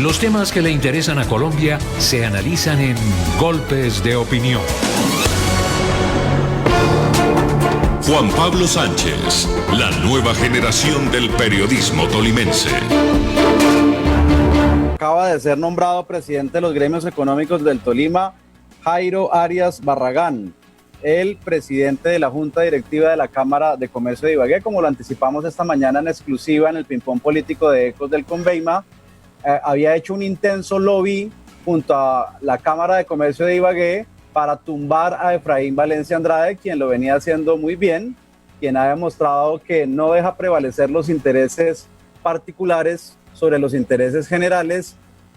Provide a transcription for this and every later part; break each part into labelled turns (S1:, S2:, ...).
S1: Los temas que le interesan a Colombia se analizan en Golpes de Opinión.
S2: Juan Pablo Sánchez, la nueva generación del periodismo tolimense.
S3: Acaba de ser nombrado presidente de los gremios económicos del Tolima, Jairo Arias Barragán, el presidente de la Junta Directiva de la Cámara de Comercio de Ibagué, como lo anticipamos esta mañana en exclusiva en el ping-pong político de Ecos del Conveima. Había hecho un intenso lobby junto a la Cámara de Comercio de Ibagué para tumbar a Efraín Valencia Andrade, quien lo venía haciendo muy bien, quien ha demostrado que no deja prevalecer los intereses particulares sobre los intereses generales.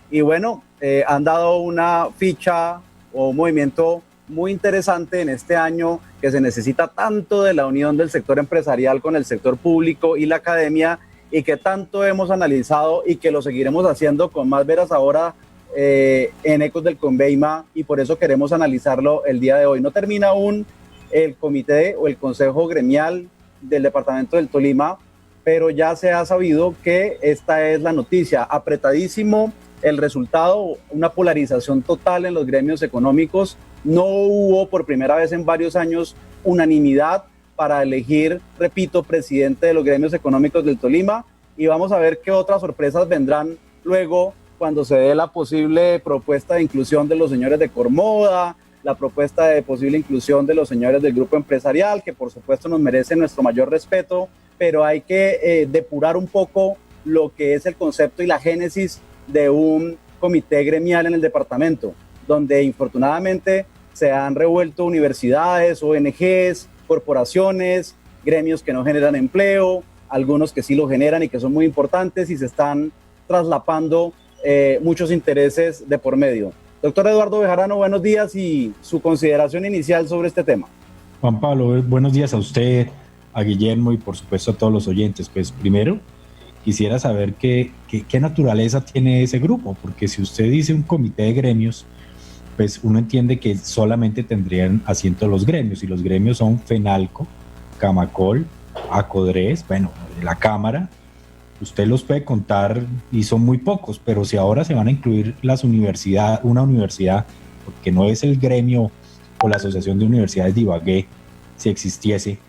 S3: Y bueno, han dado una ficha o un movimiento muy interesante en este año que se necesita tanto de la unión del sector empresarial con el sector público y la academia, y que tanto hemos analizado y que lo seguiremos haciendo con más veras ahora en Ecos del Conveima, y por eso queremos analizarlo el día de hoy. No termina aún el comité o el consejo gremial del departamento del Tolima, pero ya se ha sabido que esta es la noticia. Apretadísimo el resultado, una polarización total en los gremios económicos. No hubo por primera vez en varios años unanimidad para elegir, repito, presidente de los gremios económicos del Tolima, y vamos a ver qué otras sorpresas vendrán luego cuando se dé la posible propuesta de inclusión de los señores de Cormoda, la propuesta de posible inclusión de los señores del grupo empresarial, que por supuesto nos merecen nuestro mayor respeto, pero hay que depurar un poco lo que es el concepto y la génesis de un comité gremial en el departamento, donde infortunadamente se han revuelto universidades, ONGs, corporaciones, gremios que no generan empleo, algunos que sí lo generan y que son muy importantes, y se están traslapando muchos intereses de por medio. Doctor Eduardo Bejarano, buenos días y su consideración inicial sobre este tema.
S4: Juan Pablo, buenos días a usted, a Guillermo y por supuesto a todos los oyentes. Pues primero quisiera saber qué naturaleza tiene ese grupo, porque si usted dice un comité de gremios, pues uno entiende que solamente tendrían asiento los gremios, y los gremios son FENALCO, Camacol, ACODRES, bueno, la Cámara. Usted los puede contar y son muy pocos, pero si ahora se van a incluir una universidad, porque no es el gremio o la Asociación de Universidades de Ibagué, si existiese,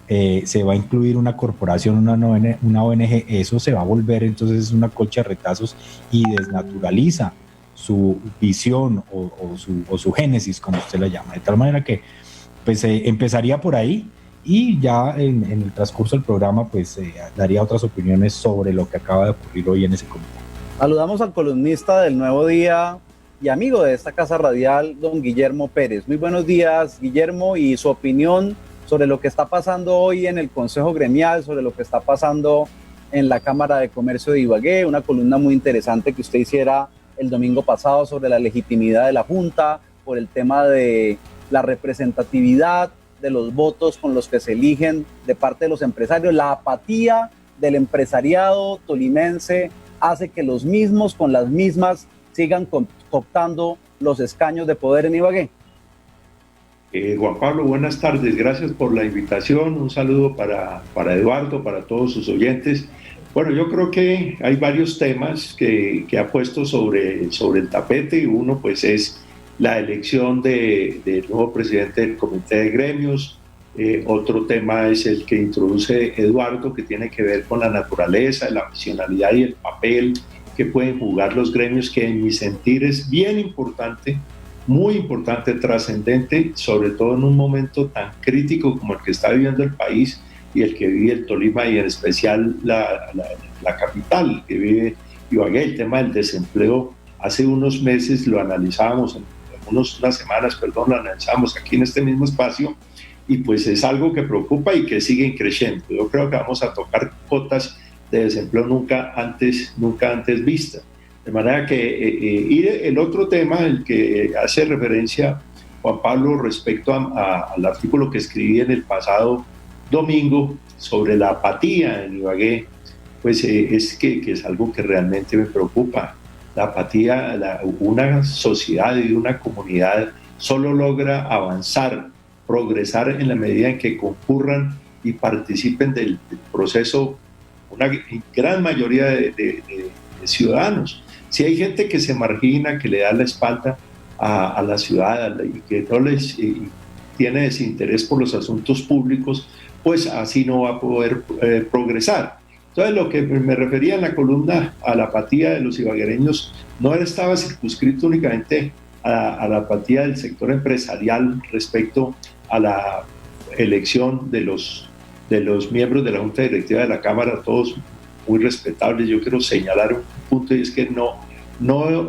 S4: se va a incluir una corporación, una ONG, eso se va a volver entonces una colcha de retazos y desnaturaliza su visión o su génesis, como usted la llama, de tal manera que pues empezaría por ahí, y ya en el transcurso del programa pues daría otras opiniones sobre lo que acaba de ocurrir hoy en ese comité.
S3: Saludamos al columnista del Nuevo Día y amigo de esta casa radial, don Guillermo Pérez. Muy buenos días, Guillermo, y su opinión sobre lo que está pasando hoy en el Consejo Gremial, sobre lo que está pasando en la Cámara de Comercio de Ibagué, una columna muy interesante que usted hiciera el domingo pasado sobre la legitimidad de la Junta, por el tema de la representatividad de los votos con los que se eligen de parte de los empresarios. La apatía del empresariado tolimense hace que los mismos con las mismas sigan cooptando los escaños de poder en Ibagué.
S5: Juan Pablo, buenas tardes, gracias por la invitación, un saludo para Eduardo, para todos sus oyentes. Bueno, yo creo que hay varios temas que ha puesto sobre el tapete. Uno pues es la elección del nuevo presidente del comité de gremios. Otro tema es el que introduce Eduardo, que tiene que ver con la naturaleza, la misionalidad y el papel que pueden jugar los gremios, que en mi sentir es bien importante, muy importante, trascendente, sobre todo en un momento tan crítico como el que está viviendo el país y el que vive el Tolima, y en especial la capital que vive Ibagué. El tema del desempleo, hace unos meses lo analizábamos, unas semanas, lo analizamos aquí en este mismo espacio, y pues es algo que preocupa y que sigue creciendo. Yo creo que vamos a tocar cotas de desempleo nunca antes vistas. De manera que, y el otro tema, el que hace referencia Juan Pablo respecto al artículo que escribí en el pasado domingo sobre la apatía en Ibagué, pues es que es algo que realmente me preocupa. La apatía, una sociedad y una comunidad solo logra avanzar, progresar en la medida en que concurran y participen del proceso una gran mayoría de ciudadanos. Si hay gente que se margina, que le da la espalda a la ciudad y que no les tiene desinterés por los asuntos públicos, pues así no va a poder progresar. Entonces, lo que me refería en la columna a la apatía de los ibaguereños no estaba circunscrito únicamente a la apatía del sector empresarial respecto a la elección de los miembros de la Junta Directiva de la Cámara, todos muy respetables. Yo quiero señalar un punto, y es que no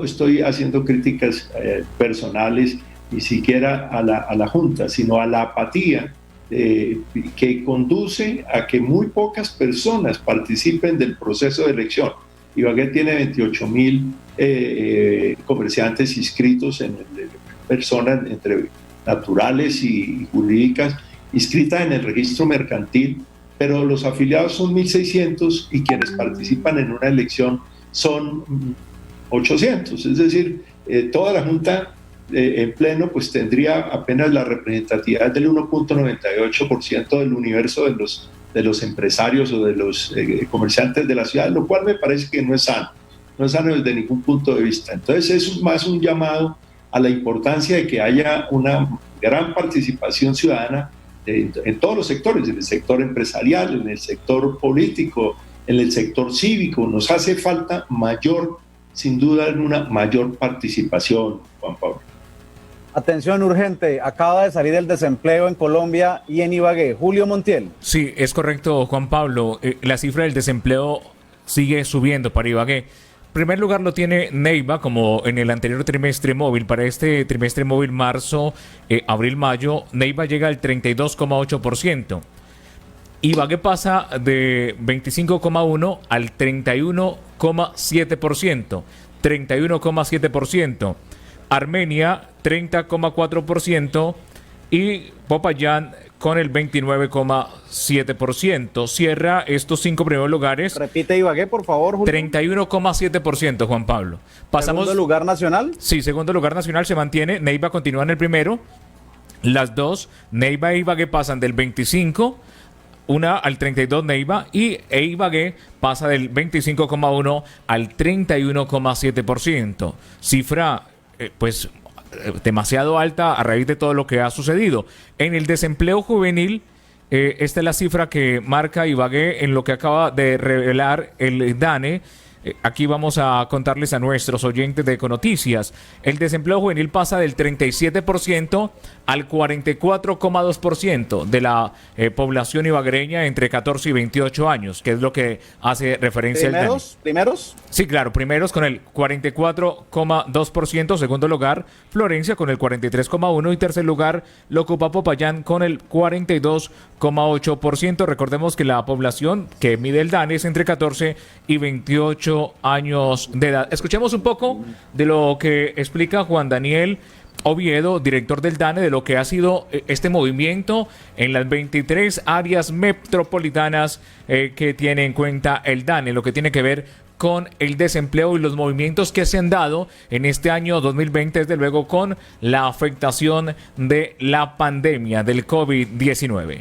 S5: estoy haciendo críticas personales ni siquiera a la Junta, sino a la apatía que conduce a que muy pocas personas participen del proceso de elección. Ibagué tiene 28.000 comerciantes inscritos, personas entre naturales y jurídicas, inscritas en el registro mercantil, pero los afiliados son 1.600 y quienes participan en una elección son 800. Es decir, toda la Junta en pleno pues tendría apenas la representatividad del 1.98% del universo de los empresarios o de los comerciantes de la ciudad, lo cual me parece que no es sano desde ningún punto de vista. Entonces es más un llamado a la importancia de que haya una gran participación ciudadana en todos los sectores, en el sector empresarial, en el sector político, en el sector cívico. Nos hace falta sin duda, una mayor participación, Juan Pablo.
S3: Atención urgente, acaba de salir el desempleo en Colombia y en Ibagué. Julio Montiel.
S6: Sí, es correcto, Juan Pablo. La cifra del desempleo sigue subiendo para Ibagué. En primer lugar lo tiene Neiva, como en el anterior trimestre móvil. Para este trimestre móvil marzo, abril, mayo, Neiva llega al 32,8%. Ibagué pasa de 25,1 al 31,7%. 31,7%. Armenia 30,4% y Popayán con el 29,7%. Cierra estos 5 primeros lugares.
S3: Repite Ibagué, por favor, Julio.
S6: 31,7%, Juan Pablo. Pasamos.
S3: ¿Segundo lugar nacional?
S6: Sí, segundo lugar nacional se mantiene. Neiva continúa en el primero. Las dos, Neiva e Ibagué, pasan del 25, una al 32 Neiva, y Ibagué pasa del 25,1 al 31,7%. Cifra pues demasiado alta a raíz de todo lo que ha sucedido. En el desempleo juvenil, esta es la cifra que marca Ibagué en lo que acaba de revelar el DANE. Aquí vamos a contarles a nuestros oyentes de Econoticias. El desempleo juvenil pasa del 37% al 44,2% de la población ibaguereña entre 14 y 28 años, que es lo que hace referencia al DANE.
S3: ¿Primeros?
S6: Sí, claro, primeros con el 44,2%, segundo lugar Florencia con el 43,1% y tercer lugar lo ocupa Popayán con el 42,8%. Recordemos que la población que mide el DANE es entre 14 y 28 años de edad. Escuchemos un poco de lo que explica Juan Daniel Oviedo, director del DANE, de lo que ha sido este movimiento en las 23 áreas metropolitanas que tiene en cuenta el DANE, lo que tiene que ver con el desempleo y los movimientos que se han dado en este año 2020, desde luego con la afectación de la pandemia del COVID-19.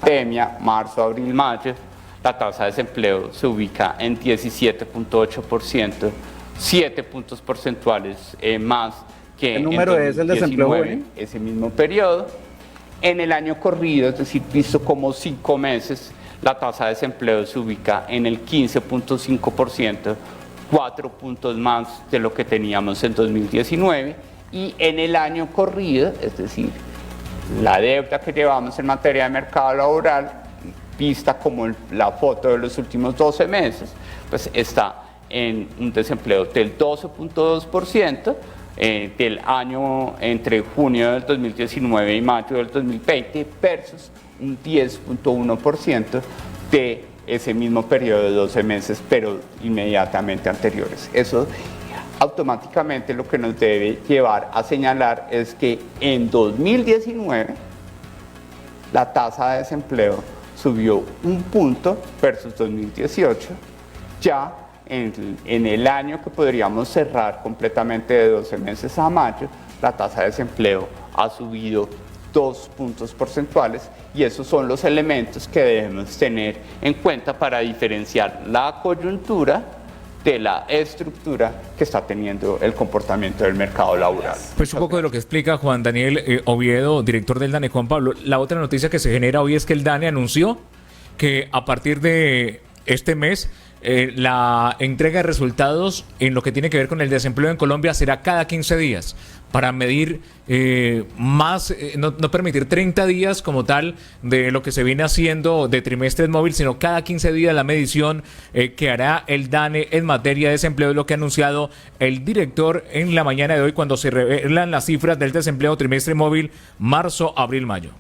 S7: Pandemia, marzo, abril, mayo, la tasa de desempleo se ubica en 17,8%, 7 puntos porcentuales más que
S3: ¿qué número
S7: en 2019,
S3: es el desempleo juvenil?
S7: Ese mismo periodo. En el año corrido, es decir, visto como 5 meses, la tasa de desempleo se ubica en el 15,5%, 4 puntos más de lo que teníamos en 2019. Y en el año corrido, es decir, la deuda que llevamos en materia de mercado laboral, vista como la foto de los últimos 12 meses, pues está en un desempleo del 12,2%, del año entre junio del 2019 y mayo del 2020 versus un 10,1% de ese mismo periodo de 12 meses, pero inmediatamente anteriores. Eso automáticamente lo que nos debe llevar a señalar es que en 2019 la tasa de desempleo subió 1 punto versus 2018, ya en el año que podríamos cerrar completamente de 12 meses a mayo, la tasa de desempleo ha subido 2 puntos porcentuales y esos son los elementos que debemos tener en cuenta para diferenciar la coyuntura de la estructura que está teniendo el comportamiento del mercado laboral.
S6: Pues un poco de lo que explica Juan Daniel Oviedo, director del DANE. Juan Pablo, la otra noticia que se genera hoy es que el DANE anunció que a partir de este mes la entrega de resultados en lo que tiene que ver con el desempleo en Colombia será cada 15 días para medir no permitir 30 días como tal de lo que se viene haciendo de trimestres móvil, sino cada 15 días la medición que hará el DANE en materia de desempleo, es lo que ha anunciado el director en la mañana de hoy cuando se revelan las cifras del desempleo trimestre móvil marzo, abril, mayo.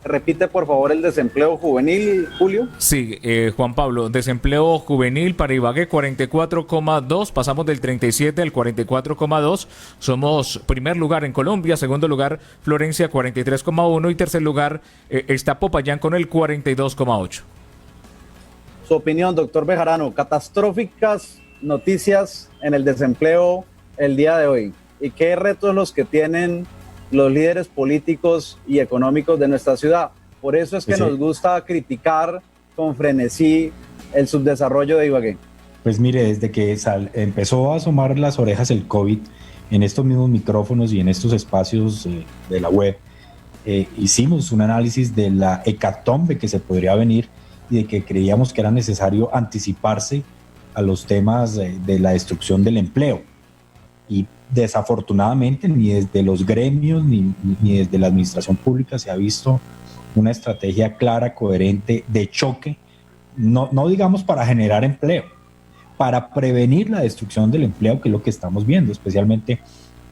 S3: Repite, por favor, el desempleo juvenil, Julio.
S6: Sí, Juan Pablo, desempleo juvenil para Ibagué 44,2, pasamos del 37 al 44,2, somos primer lugar en Colombia, segundo lugar Florencia 43,1 y tercer lugar está Popayán con el 42,8.
S3: Su opinión, doctor Bejarano, catastróficas noticias en el desempleo el día de hoy. ¿Y qué retos los que tienen los líderes políticos y económicos de nuestra ciudad? Por eso es que nos gusta criticar con frenesí el subdesarrollo de Ibagué.
S4: Pues mire, desde que empezó a asomar las orejas el COVID en estos mismos micrófonos y en estos espacios de la web, hicimos un análisis de la hecatombe que se podría venir y de que creíamos que era necesario anticiparse a los temas de la destrucción del empleo. Y desafortunadamente ni desde los gremios ni desde la administración pública se ha visto una estrategia clara, coherente, de choque, no digamos para generar empleo, para prevenir la destrucción del empleo, que es lo que estamos viendo, especialmente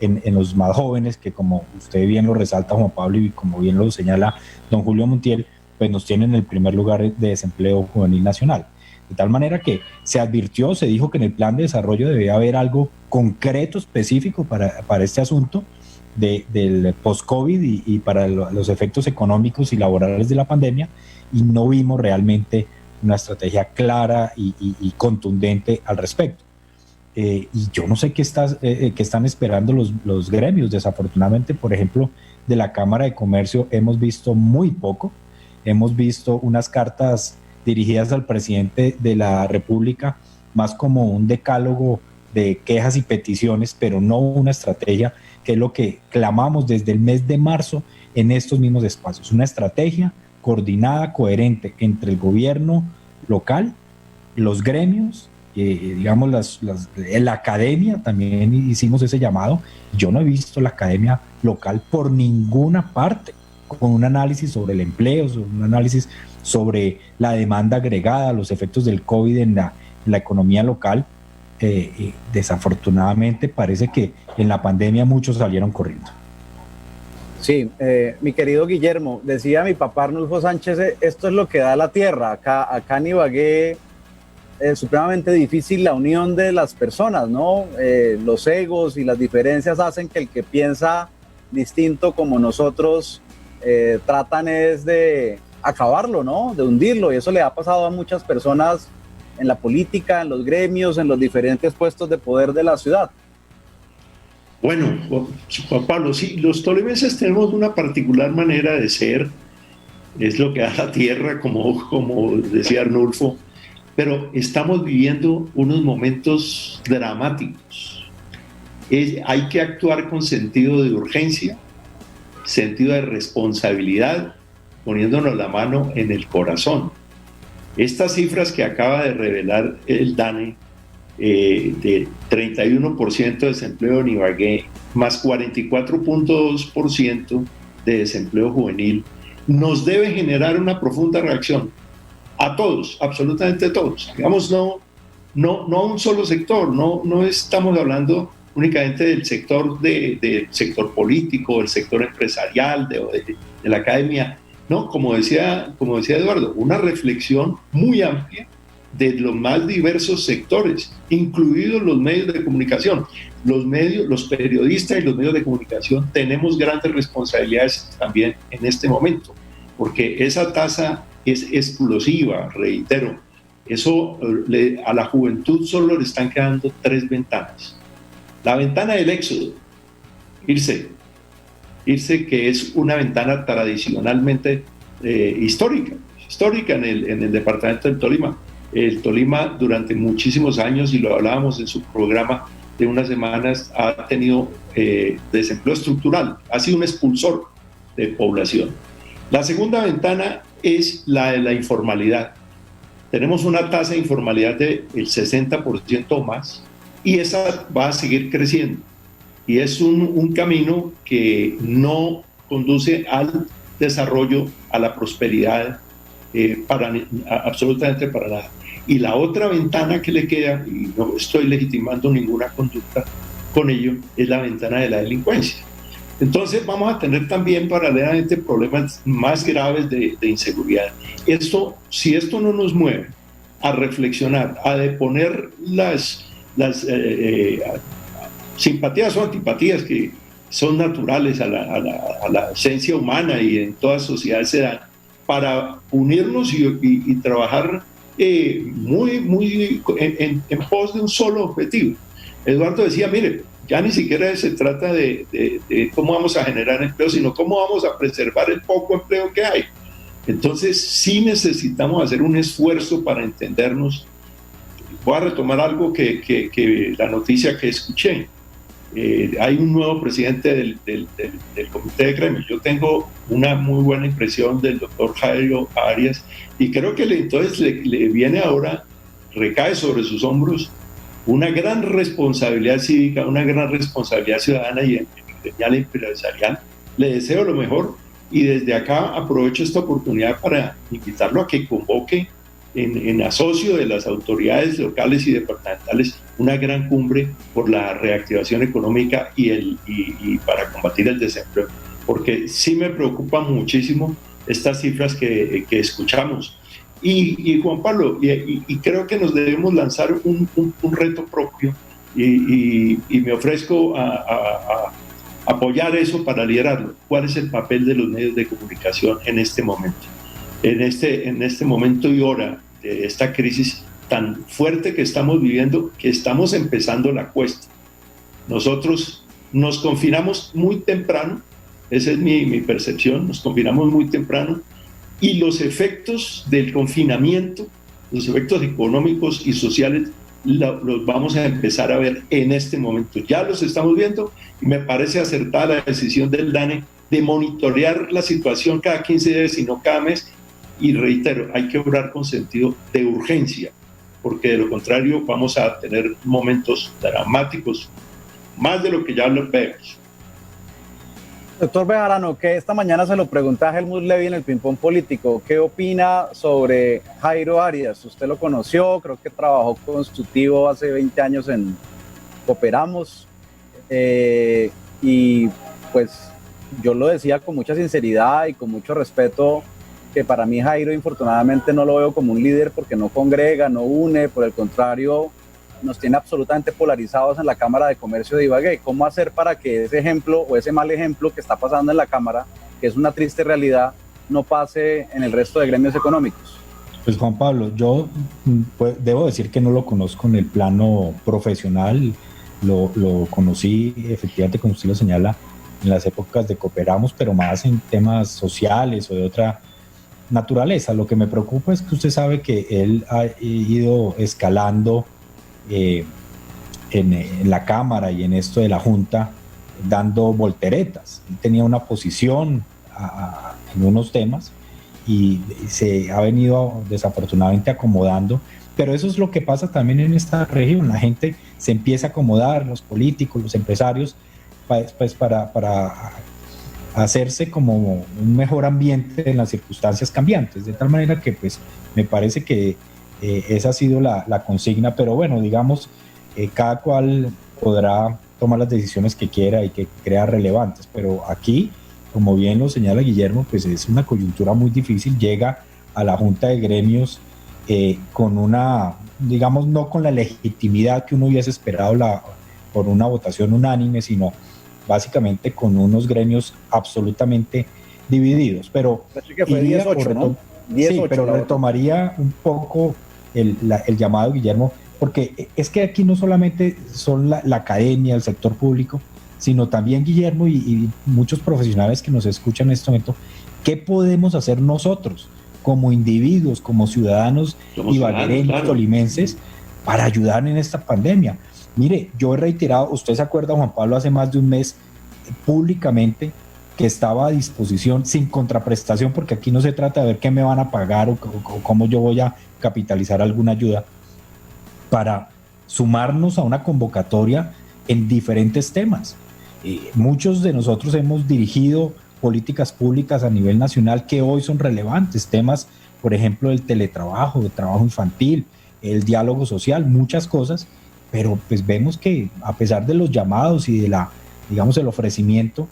S4: en los más jóvenes, que como usted bien lo resalta, Juan Pablo, y como bien lo señala don Julio Montiel, pues nos tienen en el primer lugar de desempleo juvenil nacional. De tal manera que se advirtió, se dijo que en el plan de desarrollo debía haber algo concreto, específico para este asunto del post-COVID y para los efectos económicos y laborales de la pandemia, y no vimos realmente una estrategia clara y contundente al respecto. Y yo no sé qué están esperando los gremios. Desafortunadamente, por ejemplo, de la Cámara de Comercio hemos visto muy poco. Hemos visto unas cartas dirigidas al presidente de la República, más como un decálogo de quejas y peticiones, pero no una estrategia, que es lo que clamamos desde el mes de marzo en estos mismos espacios. Una estrategia coordinada, coherente entre el gobierno local, los gremios, digamos la academia, también hicimos ese llamado. Yo no he visto la academia local por ninguna parte con un análisis sobre el empleo, sobre un análisis sobre la demanda agregada, los efectos del COVID en la economía local. Desafortunadamente parece que en la pandemia muchos salieron corriendo.
S3: Sí, mi querido Guillermo, decía mi papá Arnulfo Sánchez, esto es lo que da la tierra. Acá en Ibagué es supremamente difícil la unión de las personas, ¿no? Los egos y las diferencias hacen que el que piensa distinto como nosotros tratan es de acabarlo, ¿no? De hundirlo, y eso le ha pasado a muchas personas en la política, en los gremios, en los diferentes puestos de poder de la ciudad.
S5: Bueno, Juan Pablo, sí, los tolimenses tenemos una particular manera de ser, es lo que da la tierra, como decía Arnulfo, pero estamos viviendo unos momentos dramáticos. Hay que actuar con sentido de urgencia, sentido de responsabilidad, poniéndonos la mano en el corazón. Estas cifras que acaba de revelar el DANE, de 31% de desempleo en Ibagué, más 44.2% de desempleo juvenil, nos debe generar una profunda reacción a todos, absolutamente todos. Digamos, no a un solo sector, no estamos hablando únicamente del sector, del sector político, del sector empresarial, de la academia. No, como decía Eduardo, una reflexión muy amplia de los más diversos sectores, incluidos los medios de comunicación. Los periodistas y los medios de comunicación tenemos grandes responsabilidades también en este momento, porque esa tasa es explosiva, reitero. Eso a la juventud solo le están quedando 3 ventanas. La ventana del éxodo, irse, que es una ventana tradicionalmente histórica en el departamento del Tolima. El Tolima durante muchísimos años, y lo hablábamos en su programa de unas semanas, ha tenido desempleo estructural, ha sido un expulsor de población. La segunda ventana es la de la informalidad. Tenemos una tasa de informalidad del 60% o más, y esa va a seguir creciendo. Y es un camino que no conduce al desarrollo, a la prosperidad, absolutamente para nada. Y la otra ventana que le queda, y no estoy legitimando ninguna conducta con ello, es la ventana de la delincuencia. Entonces vamos a tener también paralelamente problemas más graves de inseguridad. Si esto no nos mueve a reflexionar, a deponer las simpatías o antipatías que son naturales a la esencia humana y en toda sociedad se dan, para unirnos y trabajar muy en pos de un solo objetivo. Eduardo decía, mire, ya ni siquiera se trata de cómo vamos a generar empleo, sino cómo vamos a preservar el poco empleo que hay. Entonces sí necesitamos hacer un esfuerzo para entendernos. Voy a retomar algo que la noticia que escuché. Hay un nuevo presidente del comité de gremios. Yo tengo una muy buena impresión del doctor Jairo Arias, y creo que entonces le viene ahora, recae sobre sus hombros una gran responsabilidad cívica, una gran responsabilidad ciudadana y empresarial. Le deseo lo mejor, y desde acá aprovecho esta oportunidad para invitarlo a que convoque en asocio de las autoridades locales y departamentales una gran cumbre por la reactivación económica y para combatir el desempleo, porque sí me preocupan muchísimo estas cifras que escuchamos. Y Juan Pablo, y creo que nos debemos lanzar un reto propio, y me ofrezco a apoyar eso para liderarlo. ¿Cuál es el papel de los medios de comunicación en este momento? En este momento y hora de esta crisis tan fuerte que estamos viviendo, que estamos empezando la cuesta. Nosotros nos confinamos muy temprano, esa es mi percepción, nos confinamos muy temprano, y los efectos del confinamiento, los efectos económicos y sociales, los vamos a empezar a ver en este momento. Ya los estamos viendo, y me parece acertada la decisión del DANE de monitorear la situación cada 15 días y no cada mes. Y reitero, hay que obrar con sentido de urgencia, porque de lo contrario vamos a tener momentos dramáticos, más de lo que ya lo vemos.
S3: Doctor Bejarano, que esta mañana se lo pregunté a Helmut Levy en el ping-pong político, ¿qué opina sobre Jairo Arias? Usted lo conoció, creo que trabajó con su tío hace 20 años en Cooperamos, y pues yo lo decía con mucha sinceridad y con mucho respeto, que para mí Jairo, infortunadamente, no lo veo como un líder, porque no congrega, no une, por el contrario, nos tiene absolutamente polarizados en la Cámara de Comercio de Ibagué. ¿Cómo hacer para que ese ejemplo o ese mal ejemplo que está pasando en la Cámara, que es una triste realidad, no pase en el resto de gremios económicos?
S4: Pues Juan Pablo, yo debo decir que no lo conozco en el plano profesional, lo conocí efectivamente, como usted lo señala, en las épocas de Cooperamos, pero más en temas sociales o de otra naturaleza. Lo que me preocupa es que usted sabe que él ha ido escalando en la Cámara y en esto de la Junta, dando volteretas. Él tenía una posición en unos temas y se ha venido desafortunadamente acomodando, pero eso es lo que pasa también en esta región. La gente se empieza a acomodar, los políticos, los empresarios, pues para hacerse como un mejor ambiente en las circunstancias cambiantes, de tal manera que pues me parece que esa ha sido la consigna, pero bueno, digamos, cada cual podrá tomar las decisiones que quiera y que crea relevantes, pero aquí, como bien lo señala Guillermo, pues es una coyuntura muy difícil. Llega a la Junta de Gremios con una, digamos, no con la legitimidad que uno hubiese esperado por una votación unánime, sino básicamente con unos gremios absolutamente divididos. Pero
S3: que fue 10-8, ¿no? 10-8,
S4: sí, pero retomaría un poco el llamado, Guillermo, porque es que aquí no solamente son la academia, el sector público, sino también, Guillermo, y, muchos profesionales que nos escuchan en este momento, ¿qué podemos hacer nosotros? como individuos, como ciudadanos ibaguereños,
S5: claro,
S4: tolimenses, para ayudar en esta pandemia. Mire, yo he reiterado, usted se acuerda, Juan Pablo, hace más de un mes, públicamente, que estaba a disposición sin contraprestación, porque aquí no se trata de ver qué me van a pagar o cómo yo voy a capitalizar alguna ayuda, para sumarnos a una convocatoria en diferentes temas. Muchos de nosotros hemos dirigido políticas públicas a nivel nacional que hoy son relevantes, temas, por ejemplo, del teletrabajo, del trabajo infantil, el diálogo social, muchas cosas, pero pues vemos que a pesar de los llamados y de el ofrecimiento,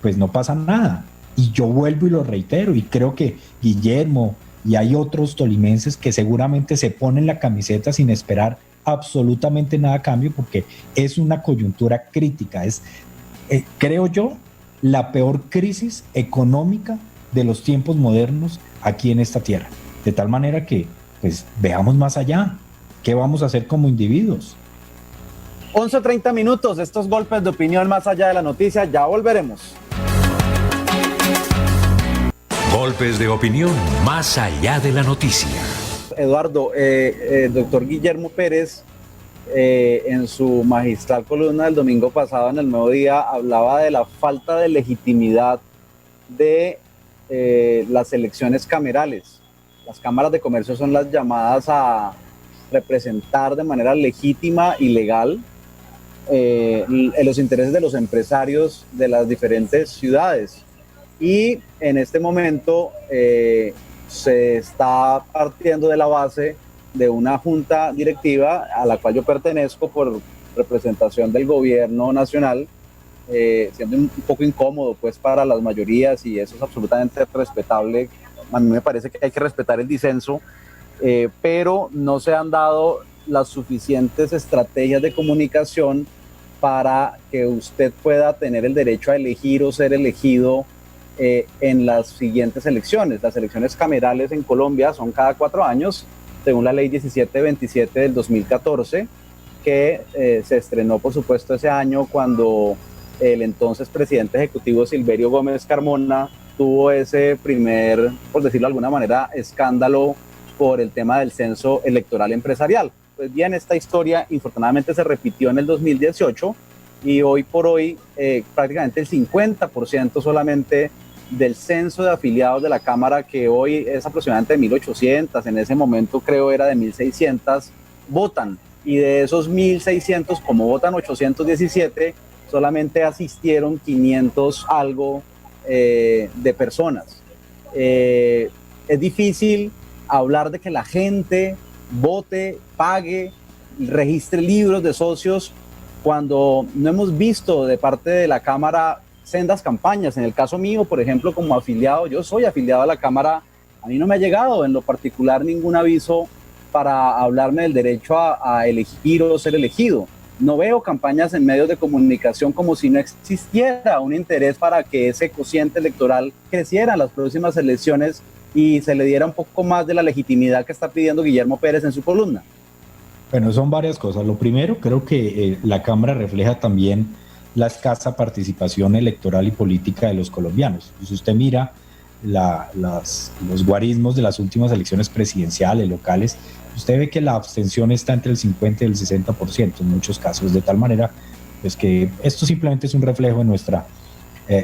S4: pues no pasa nada. Y yo vuelvo y lo reitero, y creo que Guillermo y hay otros tolimenses que seguramente se ponen la camiseta sin esperar absolutamente nada a cambio, porque es una coyuntura crítica, es, creo yo, la peor crisis económica de los tiempos modernos aquí en esta tierra. De tal manera que, pues, veamos más allá. ¿Qué vamos a hacer como individuos?
S3: 11:30 minutos, estos golpes de opinión más allá de la noticia, ya volveremos.
S1: Golpes de opinión más allá de la noticia.
S3: Eduardo, el doctor Guillermo Pérez, en su magistral columna del domingo pasado en El Nuevo Día, hablaba de la falta de legitimidad de las elecciones camerales. Las cámaras de comercio son las llamadas a representar de manera legítima y legal los intereses de los empresarios de las diferentes ciudades. Y en este momento se está partiendo de la base de una junta directiva a la cual yo pertenezco por representación del gobierno nacional, siendo un poco incómodo pues para las mayorías, y eso es absolutamente respetable. A mí me parece que hay que respetar el disenso, pero no se han dado las suficientes estrategias de comunicación para que usted pueda tener el derecho a elegir o ser elegido en las siguientes elecciones. Las elecciones camerales en Colombia son cada 4 años, según la ley 1727 del 2014, que se estrenó, por supuesto, ese año cuando el entonces presidente ejecutivo Silverio Gómez Carmona tuvo ese primer, por decirlo de alguna manera, escándalo por el tema del censo electoral empresarial. Pues bien, esta historia infortunadamente se repitió en el 2018 y hoy por hoy prácticamente el 50% solamente del censo de afiliados de la Cámara, que hoy es aproximadamente de 1.800, en ese momento creo era de 1.600, votan. Y de esos 1.600, como votan 817, solamente asistieron 500 algo de personas. Es difícil hablar de que la gente vote, pague, registre libros de socios, cuando no hemos visto de parte de la Cámara sendas campañas. En el caso mío, por ejemplo, como afiliado, yo soy afiliado a la Cámara, a mí no me ha llegado en lo particular ningún aviso para hablarme del derecho a elegir o ser elegido. No veo campañas en medios de comunicación, como si no existiera un interés para que ese cociente electoral creciera en las próximas elecciones y se le diera un poco más de la legitimidad que está pidiendo Guillermo Pérez en su columna.
S4: Bueno, son varias cosas. Lo primero, creo que la Cámara refleja también la escasa participación electoral y política de los colombianos. Si usted mira los guarismos de las últimas elecciones presidenciales, locales, usted ve que la abstención está entre el 50 y el 60% en muchos casos, de tal manera pues, que esto simplemente es un reflejo de nuestra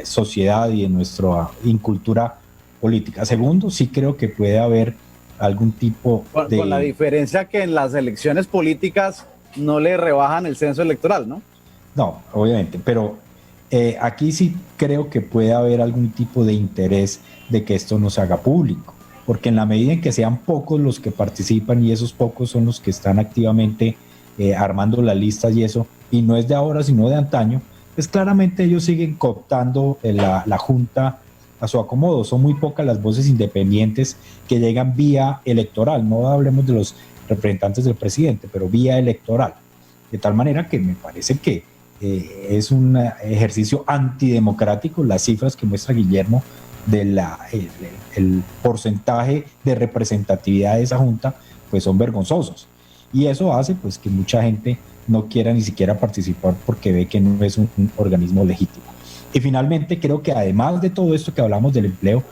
S4: sociedad y de nuestra incultura política. Segundo, sí creo que puede haber algún tipo de...
S3: Con la diferencia que en las elecciones políticas no le rebajan el censo electoral, ¿no?
S4: No, obviamente, pero aquí sí creo que puede haber algún tipo de interés de que esto no se haga público, porque en la medida en que sean pocos los que participan y esos pocos son los que están activamente armando las listas y eso, y no es de ahora sino de antaño, pues claramente ellos siguen cooptando la Junta a su acomodo. Son muy pocas las voces independientes que llegan vía electoral, no hablemos de los representantes del presidente, pero vía electoral, de tal manera que me parece que es un ejercicio antidemocrático. Las cifras que muestra Guillermo del el porcentaje de representatividad de esa junta pues son vergonzosos, y eso hace pues que mucha gente no quiera ni siquiera participar porque ve que no es un organismo legítimo. Y finalmente creo que además de todo esto que hablamos del empleo,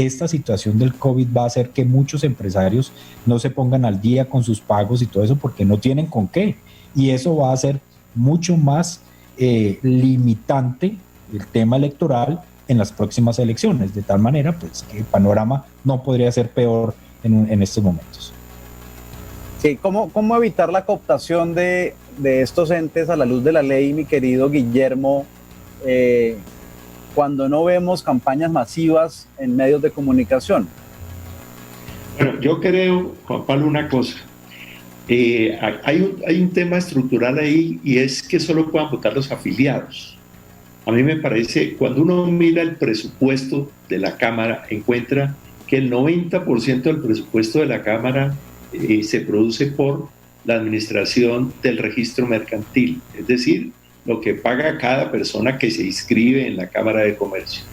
S4: esta situación del COVID va a hacer que muchos empresarios no se pongan al día con sus pagos y todo eso porque no tienen con qué. Y eso va a hacer mucho más limitante el tema electoral en las próximas elecciones, de tal manera pues que el panorama no podría ser peor en estos momentos.
S3: Sí, ¿cómo evitar la cooptación de estos entes a la luz de la ley, mi querido Guillermo, cuando no vemos campañas masivas en medios de comunicación?
S5: Bueno, yo creo, Juan Pablo, una cosa. Hay un tema estructural ahí, y es que solo puedan votar los afiliados. A mí me parece, cuando uno mira el presupuesto de la Cámara, encuentra que el 90% del presupuesto de la Cámara se produce por la administración del registro mercantil, es decir, lo que paga cada persona que se inscribe en la Cámara de Comercio.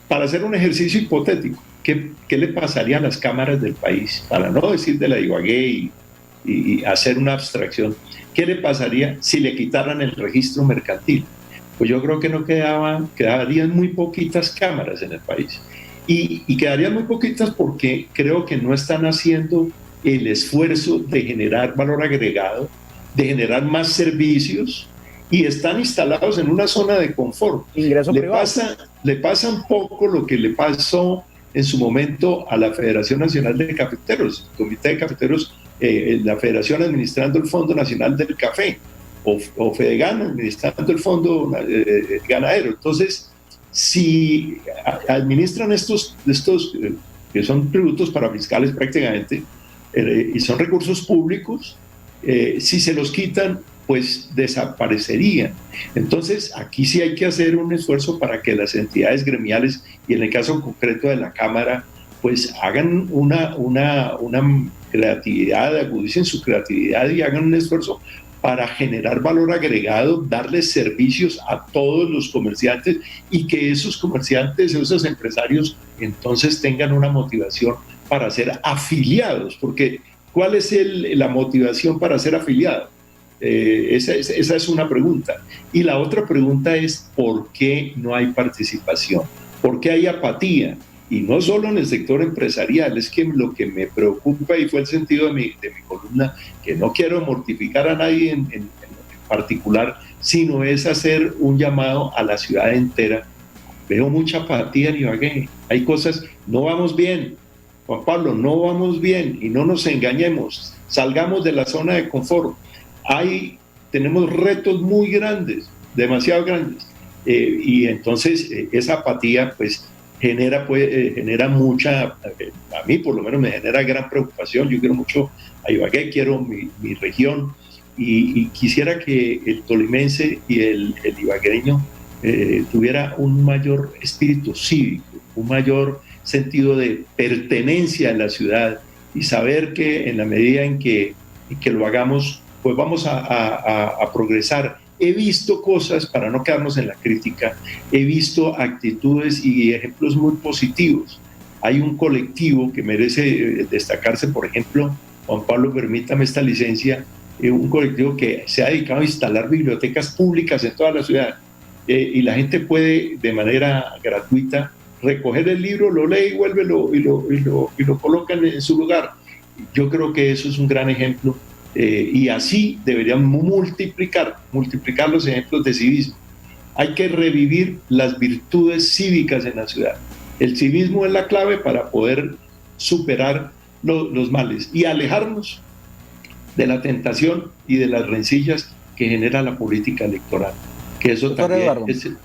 S5: Para hacer un ejercicio hipotético, ¿qué le pasaría a las cámaras del país? Para no decir de la Ibagué y hacer una abstracción, ¿qué le pasaría si le quitaran el registro mercantil? Pues yo creo que quedarían muy poquitas cámaras en el país. Y quedarían muy poquitas porque creo que no están haciendo el esfuerzo de generar valor agregado, de generar más servicios, y están instalados en una zona de confort.
S3: Ingreso privado.
S5: Le pasa un poco lo que le pasó en su momento a la Federación Nacional de Cafeteros, el Comité de Cafeteros, la Federación administrando el Fondo Nacional del Café, o Fedegan administrando el Fondo Ganadero. Entonces, si administran estos que son tributos parafiscales prácticamente, y son recursos públicos, si se los quitan, pues desaparecerían. Entonces, aquí sí hay que hacer un esfuerzo para que las entidades gremiales, y en el caso concreto de la Cámara, pues hagan una creatividad, agudicen su creatividad y hagan un esfuerzo para generar valor agregado, darles servicios a todos los comerciantes, y que esos comerciantes, esos empresarios, entonces tengan una motivación para ser afiliados, porque ¿cuál es la motivación para ser afiliado? Esa es una pregunta. Y la otra pregunta es ¿por qué no hay participación? ¿Por qué hay apatía? Y no solo en el sector empresarial, es que lo que me preocupa, y fue el sentido de mi columna, que no quiero mortificar a nadie en particular, sino es hacer un llamado a la ciudad entera. Veo mucha apatía en Ibagué, hay cosas, no vamos bien, Juan Pablo, no vamos bien, y no nos engañemos, salgamos de la zona de confort. Tenemos retos muy grandes, demasiado grandes, y entonces esa apatía pues genera mucha, a mí por lo menos me genera gran preocupación. Yo quiero mucho a Ibagué, quiero mi región, y quisiera que el tolimense y el ibaguereño tuviera un mayor espíritu cívico, un mayor sentido de pertenencia en la ciudad, y saber que en la medida en que lo hagamos, pues vamos a progresar. He visto cosas, para no quedarnos en la crítica, he visto actitudes y ejemplos muy positivos. Hay un colectivo que merece destacarse, por ejemplo, Juan Pablo, permítame esta licencia, un colectivo que se ha dedicado a instalar bibliotecas públicas en toda la ciudad, y la gente puede de manera gratuita recoger el libro, lo lee y vuelve y lo colocan en su lugar. Yo creo que eso es un gran ejemplo. Y así deberíamos multiplicar los ejemplos de civismo. Hay que revivir las virtudes cívicas en la ciudad. El civismo es la clave para poder superar los males y alejarnos de la tentación y de las rencillas que genera la política electoral, que eso
S3: Doctor
S5: también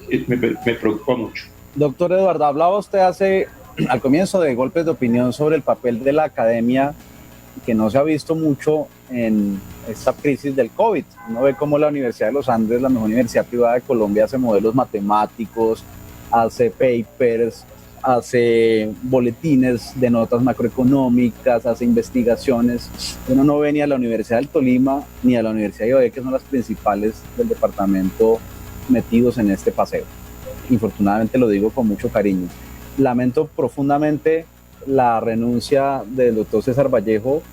S5: me preocupa mucho.
S3: Doctor Eduardo, hablaba usted al comienzo de Golpes de Opinión sobre el papel de la academia, que no se ha visto mucho en esta crisis del COVID. Uno ve cómo la Universidad de los Andes, la mejor universidad privada de Colombia, hace modelos matemáticos, hace papers, hace boletines de notas macroeconómicas, hace investigaciones. Uno no ve ni a la Universidad del Tolima ni a la Universidad de Ibagué, que son las principales del departamento, metidos en este paseo. Infortunadamente lo digo con mucho cariño. Lamento profundamente la renuncia del doctor César Vallejo.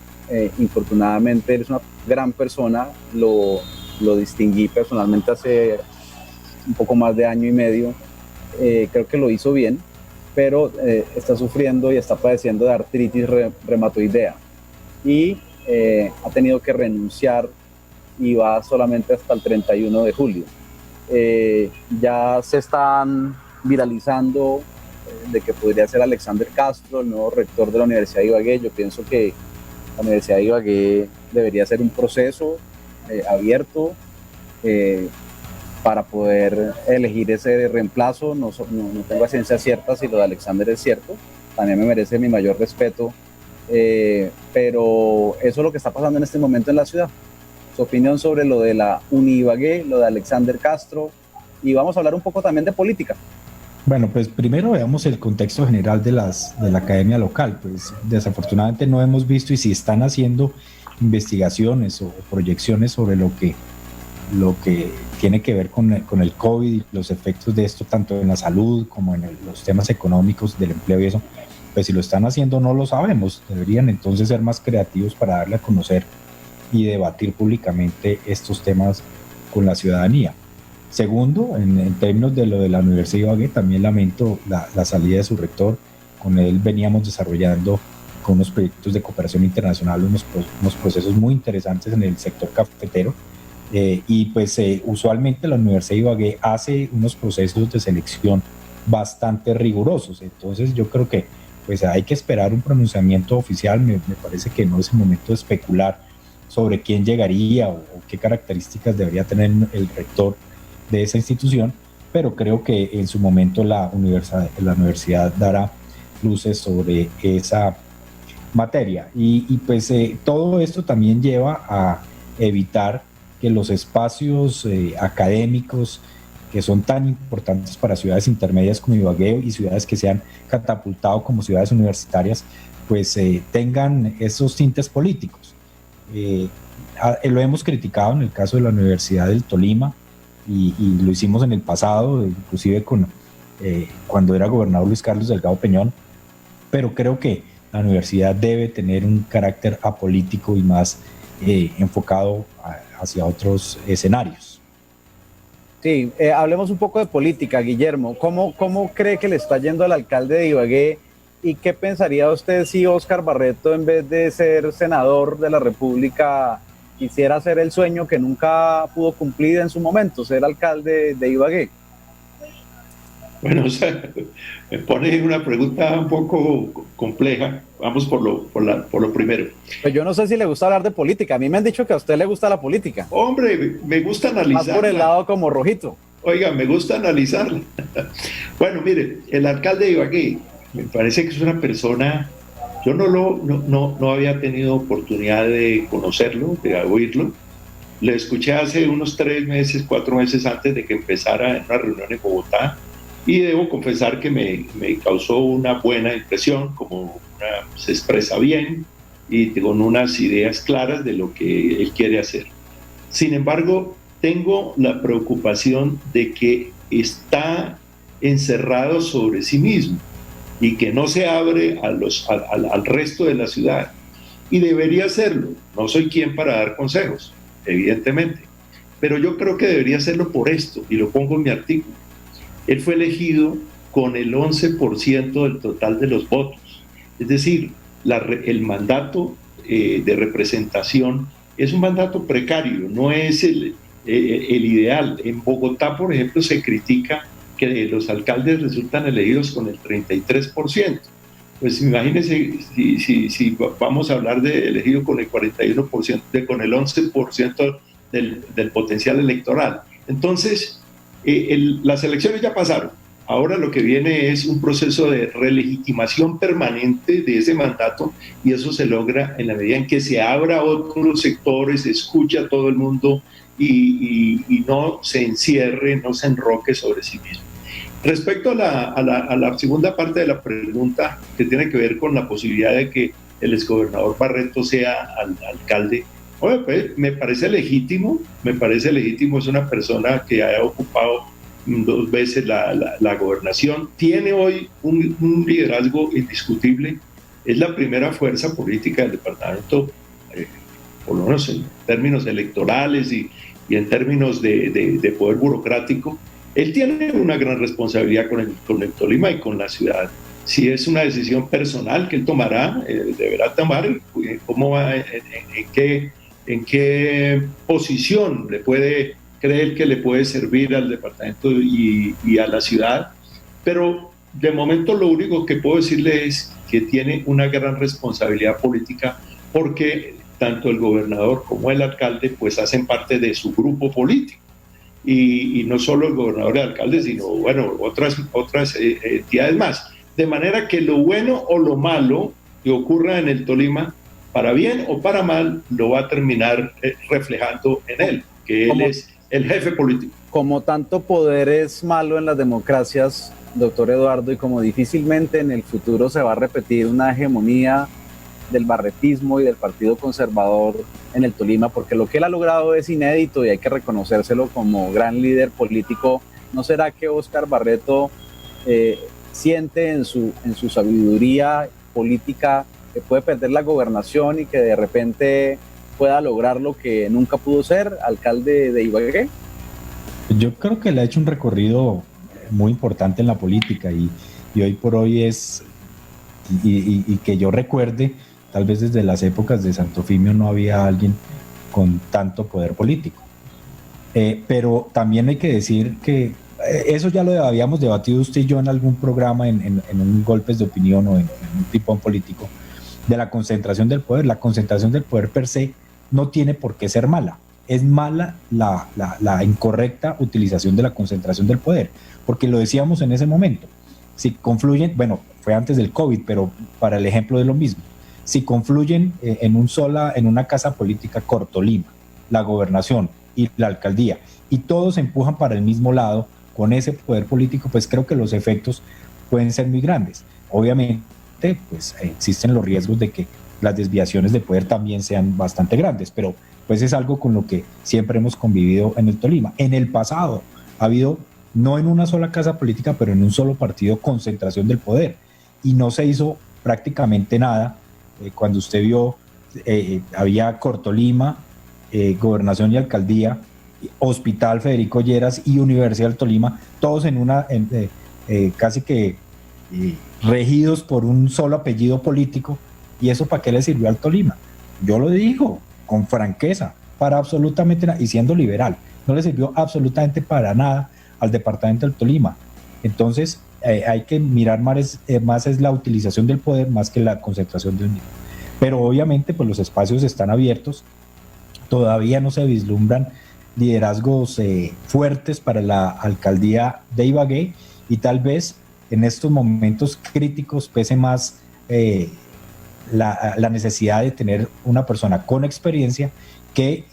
S3: Infortunadamente él es una gran persona, lo distinguí personalmente hace un poco más de año y medio. Creo que lo hizo bien, pero está sufriendo y está padeciendo de artritis reumatoidea y ha tenido que renunciar y va solamente hasta el 31 de julio. Ya se están viralizando de que podría ser Alexander Castro, el nuevo rector de la Universidad de Ibagué. Yo pienso que la Universidad de Ibagué debería ser un proceso abierto para poder elegir ese reemplazo. No tengo a ciencia cierta si lo de Alexander es cierto, también me merece mi mayor respeto, pero eso es lo que está pasando en este momento en la ciudad. Su opinión sobre lo de la Uni Ibagué, lo de Alexander Castro, y vamos a hablar un poco también de política.
S4: Bueno, pues primero veamos el contexto general de la academia local. Pues desafortunadamente no hemos visto, y si están haciendo investigaciones o proyecciones sobre lo que tiene que ver con el COVID y los efectos de esto, tanto en la salud como en los temas económicos del empleo y eso, pues si lo están haciendo no lo sabemos. Deberían entonces ser más creativos para darle a conocer y debatir públicamente estos temas con la ciudadanía. Segundo, en términos de lo de la Universidad de Ibagué, también lamento la salida de su rector. Con él veníamos desarrollando con unos proyectos de cooperación internacional unos procesos muy interesantes en el sector cafetero, y pues usualmente la Universidad de Ibagué hace unos procesos de selección bastante rigurosos. Entonces yo creo que pues hay que esperar un pronunciamiento oficial. Me parece que no es el momento de especular sobre quién llegaría o qué características debería tener el rector de esa institución, pero creo que en su momento la universidad dará luces sobre esa materia. Y pues todo esto también lleva a evitar que los espacios académicos que son tan importantes para ciudades intermedias como Ibagué y ciudades que se han catapultado como ciudades universitarias, pues tengan esos tintes políticos. Lo hemos criticado en el caso de la Universidad del Tolima, y lo hicimos en el pasado, inclusive cuando era gobernador Luis Carlos Delgado Peñón, pero creo que la universidad debe tener un carácter apolítico y más enfocado hacia otros escenarios.
S3: Sí, hablemos un poco de política, Guillermo. ¿Cómo cree que le está yendo al alcalde de Ibagué? ¿Y qué pensaría usted si Óscar Barreto, en vez de ser senador de la República, quisiera hacer el sueño que nunca pudo cumplir en su momento, ser alcalde de Ibagué?
S5: Bueno, o sea, me pone una pregunta un poco compleja. Vamos por lo primero.
S3: Pues yo no sé si le gusta hablar de política. A mí me han dicho que a usted le gusta la política.
S5: Hombre, me gusta analizarla.
S3: Más por el lado como rojito.
S5: Oiga, me gusta analizarla. Bueno, mire, el alcalde de Ibagué me parece que es una persona. Yo no había tenido oportunidad de conocerlo, de oírlo. Le escuché hace unos 3 meses, 4 meses antes de que empezara en una reunión en Bogotá, y debo confesar que me causó una buena impresión, se expresa bien y con unas ideas claras de lo que él quiere hacer. Sin embargo, tengo la preocupación de que está encerrado sobre sí mismo y que no se abre al resto de la ciudad, y debería hacerlo. No soy quien para dar consejos, evidentemente, pero yo creo que debería hacerlo por esto, y lo pongo en mi artículo. Él fue elegido con el 11% del total de los votos, es decir, el mandato de representación es un mandato precario, no es el ideal. En Bogotá, por ejemplo, se critica que los alcaldes resultan elegidos con el 33%. Pues imagínense si vamos a hablar de elegido con el 41%, con el 11% del potencial electoral. Entonces, las elecciones ya pasaron. Ahora lo que viene es un proceso de relegitimación permanente de ese mandato, y eso se logra en la medida en que se abra a otros sectores, se escucha a todo el mundo y no se encierre, no se enroque sobre sí mismo. Respecto a la segunda parte de la pregunta, que tiene que ver con la posibilidad de que el exgobernador Barreto sea alcalde, oye, pues, me parece legítimo, es una persona que ha ocupado 2 veces la gobernación, tiene hoy un liderazgo indiscutible, es la primera fuerza política del departamento, por lo menos en términos electorales y en términos de poder burocrático, Él tiene una gran responsabilidad con el Tolima y con la ciudad. Si es una decisión personal que él tomará, deberá tomar cómo va, en qué posición cree que le puede servir al departamento y a la ciudad. Pero de momento lo único que puedo decirle es que tiene una gran responsabilidad política, porque tanto el gobernador como el alcalde pues hacen parte de su grupo político. Y no solo el gobernador y el alcalde, sino bueno, otras entidades más. De manera que lo bueno o lo malo que ocurra en el Tolima, para bien o para mal, lo va a terminar reflejando en él, que él es el jefe político.
S3: Como tanto poder es malo en las democracias, doctor Eduardo, y como difícilmente en el futuro se va a repetir una hegemonía del barretismo y del Partido Conservador en el Tolima, porque lo que él ha logrado es inédito y hay que reconocérselo como gran líder político. ¿No será que Óscar Barreto siente en su sabiduría política que puede perder la gobernación y que de repente pueda lograr lo que nunca pudo ser, alcalde de Ibagué?
S4: Yo creo que le ha hecho un recorrido muy importante en la política y hoy por hoy es, y que yo recuerde, tal vez desde las épocas de Santofimio no había alguien con tanto poder político. Pero también hay que decir que eso ya lo habíamos debatido usted y yo en algún programa, en un Golpes de Opinión o en un tipón político, de la concentración del poder. La concentración del poder per se no tiene por qué ser mala. Es mala la incorrecta utilización de la concentración del poder, porque lo decíamos en ese momento. Si confluyen, bueno, fue antes del COVID, pero para el ejemplo de lo mismo, si confluyen en una casa política Cortolima, la gobernación y la alcaldía, y todos empujan para el mismo lado con ese poder político, pues creo que los efectos pueden ser muy grandes. Obviamente, pues existen los riesgos de que las desviaciones de poder también sean bastante grandes, pero pues es algo con lo que siempre hemos convivido en el Tolima. En el pasado ha habido, no en una sola casa política, pero en un solo partido, concentración del poder, y no se hizo prácticamente nada. Cuando usted vio, había Cortolima, Gobernación y Alcaldía, Hospital Federico Lleras y Universidad del Tolima, todos casi que regidos por un solo apellido político. ¿Y eso para qué le sirvió al Tolima? Yo lo digo con franqueza, para absolutamente nada, y siendo liberal, no le sirvió absolutamente para nada al departamento del Tolima. Entonces hay que mirar más es la utilización del poder más que la concentración del mismo. Pero obviamente pues los espacios están abiertos, todavía no se vislumbran liderazgos fuertes para la alcaldía de Ibagué, y tal vez en estos momentos críticos pese más la necesidad de tener una persona con experiencia que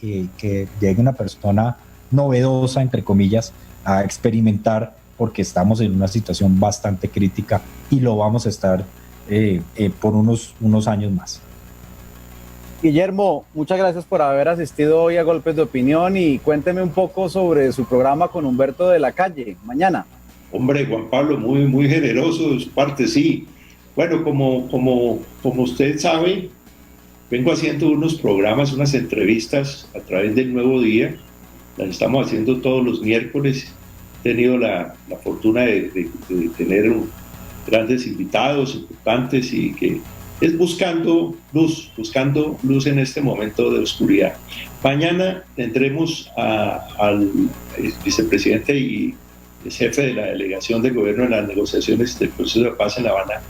S4: llegue una persona novedosa, entre comillas, a experimentar, porque estamos en una situación bastante crítica y lo vamos a estar por unos años más.
S3: Guillermo, muchas gracias por haber asistido hoy a Golpes de Opinión, y cuénteme un poco sobre su programa con Humberto de la Calle, mañana.
S5: Hombre, Juan Pablo, muy, muy generoso de su parte, sí. Bueno, como usted sabe, vengo haciendo unos programas, unas entrevistas a través del Nuevo Día, las estamos haciendo todos los miércoles. He tenido la fortuna de tener grandes invitados importantes, y que es buscando luz en este momento de oscuridad. Mañana tendremos al vicepresidente y jefe de la delegación de gobierno en las negociaciones del proceso de paz en La Habana,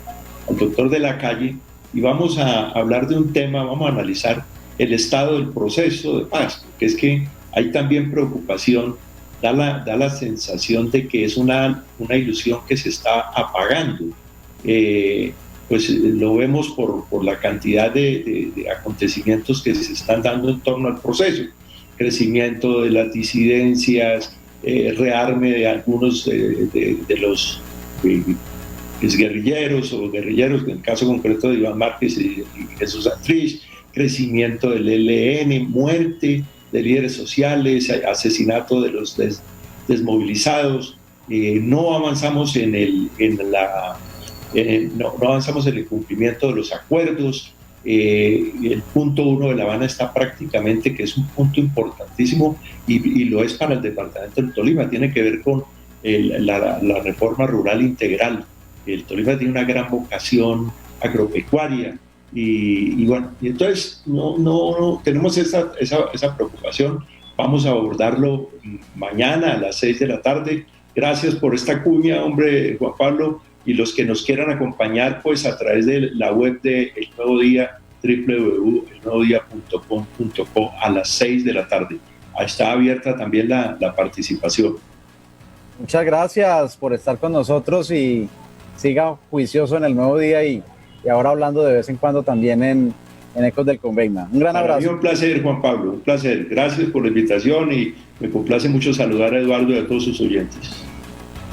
S5: al doctor de la Calle, y vamos a hablar de un tema, vamos a analizar el estado del proceso de paz, porque es que hay también preocupación, da la sensación de que es una ilusión que se está apagando. Pues lo vemos por la cantidad de acontecimientos que se están dando en torno al proceso, crecimiento de las disidencias, rearme de algunos de los guerrilleros en el caso concreto de Iván Márquez y Jesús Santrich, crecimiento del ELN, muerte de líderes sociales, asesinato de los desmovilizados. No avanzamos no avanzamos en el cumplimiento de los acuerdos. El punto 1 de La Habana está prácticamente, que es un punto importantísimo, y lo es para el departamento del Tolima, tiene que ver con la reforma rural integral. El Tolima tiene una gran vocación agropecuaria y bueno, y entonces no tenemos esa preocupación. Vamos a abordarlo mañana a las 6 de la tarde. Gracias por esta cuña, hombre, Juan Pablo, y los que nos quieran acompañar, pues a través de la web de El Nuevo Día, www.elnuevodia.com.co, a las 6 de la tarde. Está abierta también la participación.
S3: Muchas gracias por estar con nosotros y siga juicioso en El Nuevo Día y ahora hablando de vez en cuando también en Ecos del Conveima. Un gran abrazo.
S5: Para mí un placer, Juan Pablo, un placer. Gracias por la invitación y me complace mucho saludar a Eduardo y a todos sus oyentes.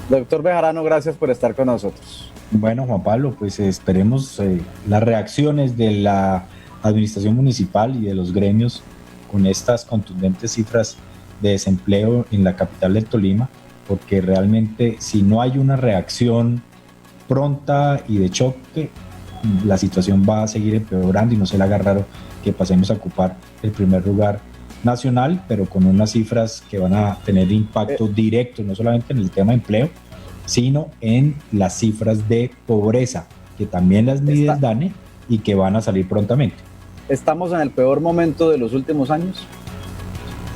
S3: Doctor Bejarano, gracias por estar con nosotros.
S4: Bueno, Juan Pablo, pues esperemos las reacciones de la administración municipal y de los gremios con estas contundentes cifras de desempleo en la capital del Tolima, porque realmente si no hay una reacción pronta y de choque, la situación va a seguir empeorando y no se le haga raro que pasemos a ocupar el primer lugar nacional, pero con unas cifras que van a tener impacto directo, no solamente en el tema de empleo, sino en las cifras de pobreza, que también las mide el DANE y que van a salir prontamente.
S3: ¿Estamos en el peor momento de los últimos años?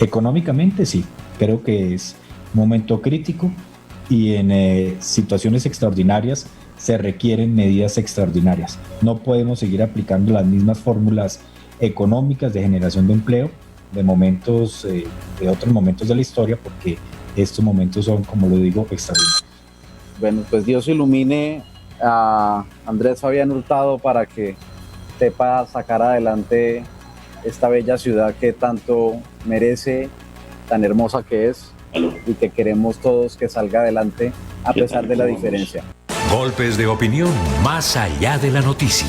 S4: Económicamente sí, creo que es un momento crítico y en situaciones extraordinarias se requieren medidas extraordinarias. No podemos seguir aplicando las mismas fórmulas económicas de generación de empleo de momentos, de otros momentos de la historia, porque estos momentos son, como lo digo, extraordinarios.
S3: Bueno, pues Dios ilumine a Andrés Fabián Hurtado para que sepa sacar adelante esta bella ciudad que tanto merece, tan hermosa que es y que queremos todos que salga adelante a pesar de la diferencia.
S1: Golpes de opinión más allá de la noticia.